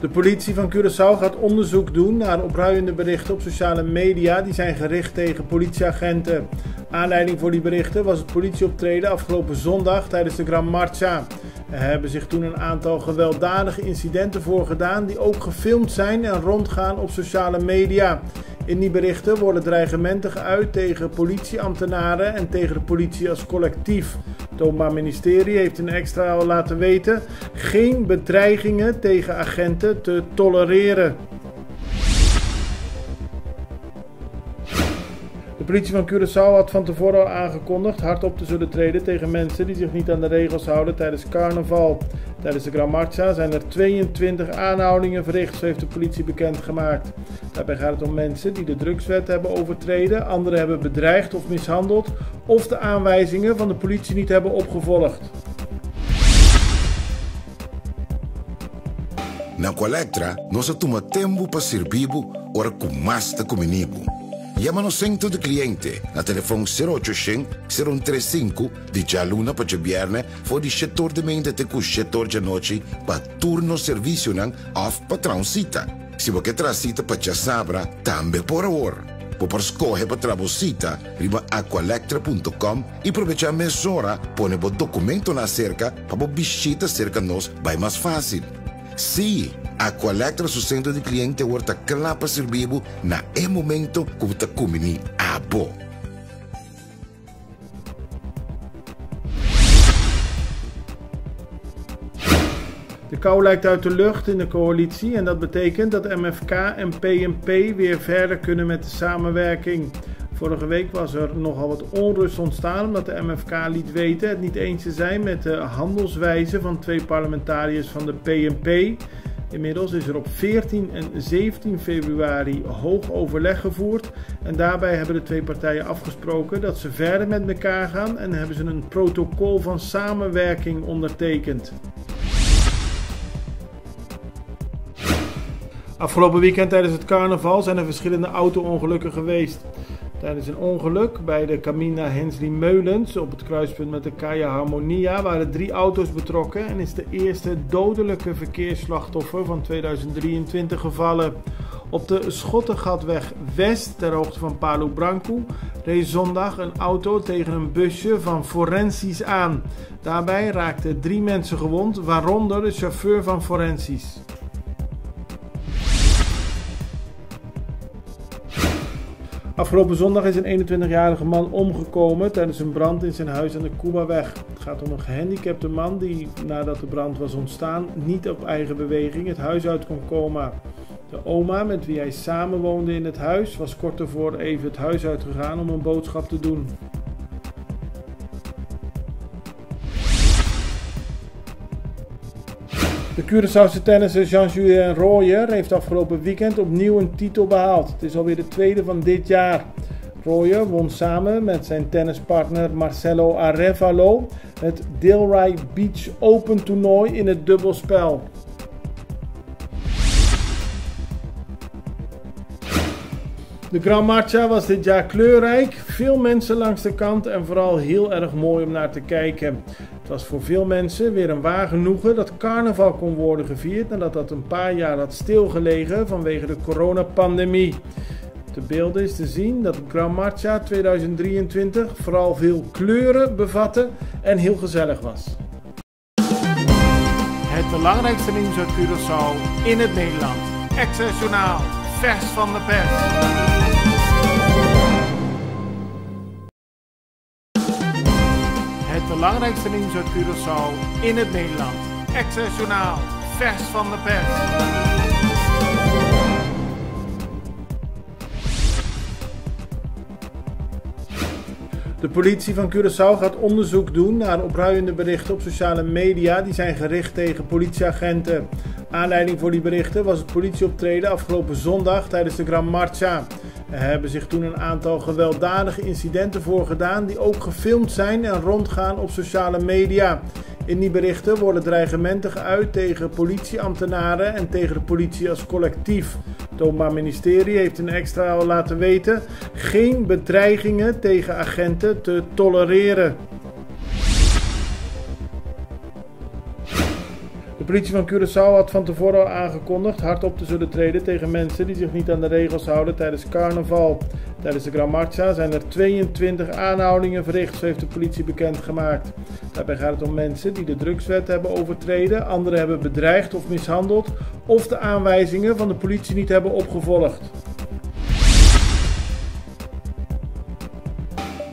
De politie van Curaçao gaat onderzoek doen naar opruiende berichten op sociale media die zijn gericht tegen politieagenten. Aanleiding voor die berichten was het politieoptreden afgelopen zondag tijdens de Gran Marcha. Er hebben zich toen een aantal gewelddadige incidenten voorgedaan die ook gefilmd zijn en rondgaan op sociale media. In die berichten worden dreigementen geuit tegen politieambtenaren en tegen de politie als collectief. Het Openbaar Ministerie heeft een extra al laten weten geen bedreigingen tegen agenten te tolereren. De politie van Curaçao had van tevoren al aangekondigd hard op te zullen treden tegen mensen die zich niet aan de regels houden tijdens carnaval. Tijdens de Gran Marcha zijn er 22 aanhoudingen verricht, zo heeft de politie bekendgemaakt. Daarbij gaat het om mensen die de drugswet hebben overtreden, anderen hebben bedreigd of mishandeld of de aanwijzingen van de politie niet hebben opgevolgd. Na Colectra, nós toma tempo para servir ora com mais da comunibo. Llama no centro de cliente na telefone 0800-035 de Jaluna para Viernes voor die setor de mente te com setor de noite para turno serviço nan of patrão cita. Se você traz cita para sabra, também por hora. Por escolher para trabalhar, riba aqualectra.com e aproveitar a mesura, põe o documento na cerca para visita cerca nós, vai mais fácil. Sim, Aqualectra, seu centro de cliente, está claro para servir na momento que você come a bo. De kou lijkt uit de lucht in de coalitie en dat betekent dat MFK en PNP weer verder kunnen met de samenwerking. Vorige week was er nogal wat onrust ontstaan omdat de MFK liet weten het niet eens te zijn met de handelswijze van twee parlementariërs van de PNP. Inmiddels is er op 14 en 17 februari hoog overleg gevoerd en daarbij hebben de twee partijen afgesproken dat ze verder met elkaar gaan en hebben ze een protocol van samenwerking ondertekend. Afgelopen weekend tijdens het carnaval zijn er verschillende auto-ongelukken geweest. Tijdens een ongeluk bij de Camina Hensley Meulens op het kruispunt met de Caia Harmonia waren 3 auto's betrokken en is de eerste dodelijke verkeersslachtoffer van 2023 gevallen. Op de Schottengatweg West, ter hoogte van Palu Branco, reed zondag een auto tegen een busje van Forensisch aan. Daarbij raakten 3 mensen gewond, waaronder de chauffeur van Forensisch. Afgelopen zondag is een 21-jarige man omgekomen tijdens een brand in zijn huis aan de Kubaweg. Het gaat om een gehandicapte man die, nadat de brand was ontstaan, niet op eigen beweging het huis uit kon komen. De oma met wie hij samenwoonde in het huis was kort ervoor even het huis uitgegaan om een boodschap te doen. De Curaçaose tennisser Jean-Julien Royer heeft afgelopen weekend opnieuw een titel behaald. Het is alweer de tweede van dit jaar. Royer won samen met zijn tennispartner Marcelo Arevalo het Delray Beach Open toernooi in het dubbelspel. De Gran Marcha was dit jaar kleurrijk, veel mensen langs de kant en vooral heel erg mooi om naar te kijken. Het was voor veel mensen weer een waar genoegen dat carnaval kon worden gevierd nadat dat een paar jaar had stilgelegen vanwege de coronapandemie. Op de beelden is te zien dat de Gran Marcha 2023 vooral veel kleuren bevatte en heel gezellig was. Het belangrijkste nieuws uit Curaçao in het Nederland. Access Journaal, vers van de pers. Het belangrijkste nieuws uit Curaçao in het Nederland. Access Journaal, vers van de pers. De politie van Curaçao gaat onderzoek doen naar opruiende berichten op sociale media die zijn gericht tegen politieagenten. Aanleiding voor die berichten was het politieoptreden afgelopen zondag tijdens de Gran Marcha. Er hebben zich toen een aantal gewelddadige incidenten voorgedaan die ook gefilmd zijn en rondgaan op sociale media. In die berichten worden dreigementen geuit tegen politieambtenaren en tegen de politie als collectief. Het Openbaar Ministerie heeft een extra al laten weten geen bedreigingen tegen agenten te tolereren. De politie van Curaçao had van tevoren al aangekondigd hard op te zullen treden tegen mensen die zich niet aan de regels houden tijdens carnaval. Tijdens de Gran Marcha zijn er 22 aanhoudingen verricht, zo heeft de politie bekendgemaakt. Daarbij gaat het om mensen die de drugswet hebben overtreden, anderen hebben bedreigd of mishandeld of de aanwijzingen van de politie niet hebben opgevolgd.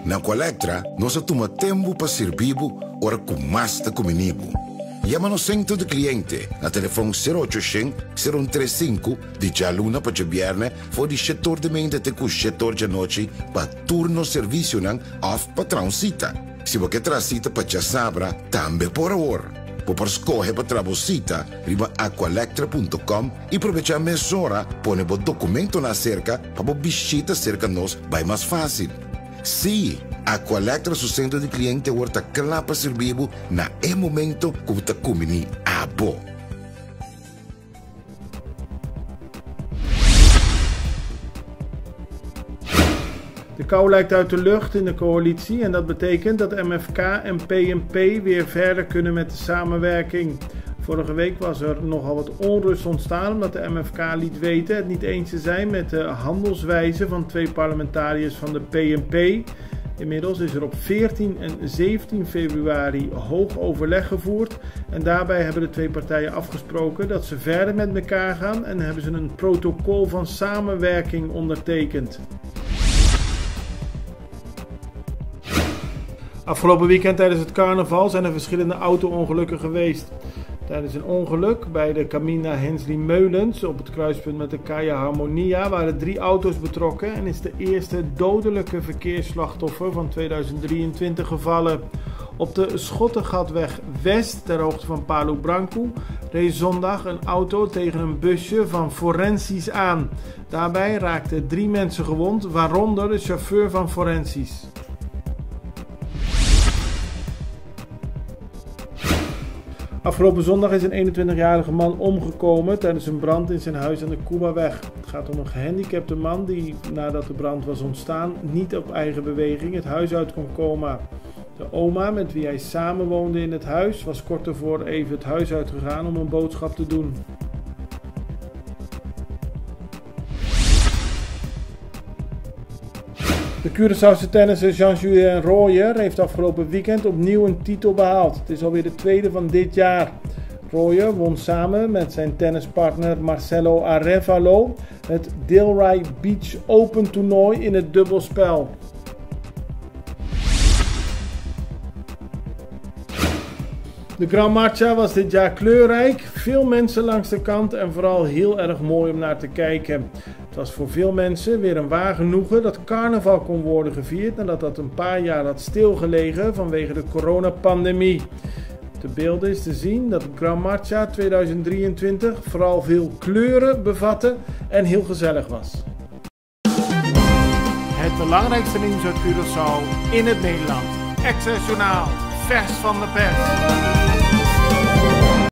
Na Colectra, nós toma tempo para servir ora com mais de comunibo. Llama no centro de cliente na telefone 0800 035 de Jaluna para Viernes voor die setor de mente te com setor de noite para turno serviço nan of patrão cita. Se você traz cita para já sabra, também por hora. Por escolher para trabalhar, riba aqualectra.com e aproveitar a mesura, põe o documento na cerca para visita cerca nós, vai mais fácil. Sim, a Colectra su centro de cliente worta clapa servibo na momento que ta comini abo. De kou lijkt uit de lucht in de coalitie en dat betekent dat MFK en PNP weer verder kunnen met de samenwerking. Vorige week was er nogal wat onrust ontstaan omdat de MFK liet weten het niet eens te zijn met de handelswijze van 2 parlementariërs van de PNP. Inmiddels is er op 14 en 17 februari hoog overleg gevoerd en daarbij hebben de 2 partijen afgesproken dat ze verder met elkaar gaan en hebben ze een protocol van samenwerking ondertekend. Afgelopen weekend tijdens het carnaval zijn er verschillende auto-ongelukken geweest. Tijdens een ongeluk bij de Camina Hensley Meulens op het kruispunt met de Caia Harmonia waren 3 auto's betrokken en is de eerste dodelijke verkeersslachtoffer van 2023 gevallen. Op de Schottengatweg West, ter hoogte van Palu Branco, reed zondag een auto tegen een busje van Forensisch aan. Daarbij raakten 3 mensen gewond, waaronder de chauffeur van Forensisch. Afgelopen zondag is een 21-jarige man omgekomen tijdens een brand in zijn huis aan de Kubaweg. Het gaat om een gehandicapte man die, nadat de brand was ontstaan, niet op eigen beweging het huis uit kon komen. De oma met wie hij samenwoonde in het huis was kort daarvoor even het huis uitgegaan om een boodschap te doen. De Curaçaose tennisser Jean-Julien Royer heeft afgelopen weekend opnieuw een titel behaald. Het is alweer de tweede van dit jaar. Royer won samen met zijn tennispartner Marcelo Arevalo het Delray Beach Open toernooi in het dubbelspel. De Gran Marcha was dit jaar kleurrijk, veel mensen langs de kant en vooral heel erg mooi om naar te kijken. Het was voor veel mensen weer een waar genoegen dat carnaval kon worden gevierd nadat dat een paar jaar had stilgelegen vanwege de coronapandemie. Op de beelden is te zien dat Gran Marcha 2023 vooral veel kleuren bevatte en heel gezellig was. Het belangrijkste nieuws uit Curaçao in het Nederland. Access Journaal, vers van de pers.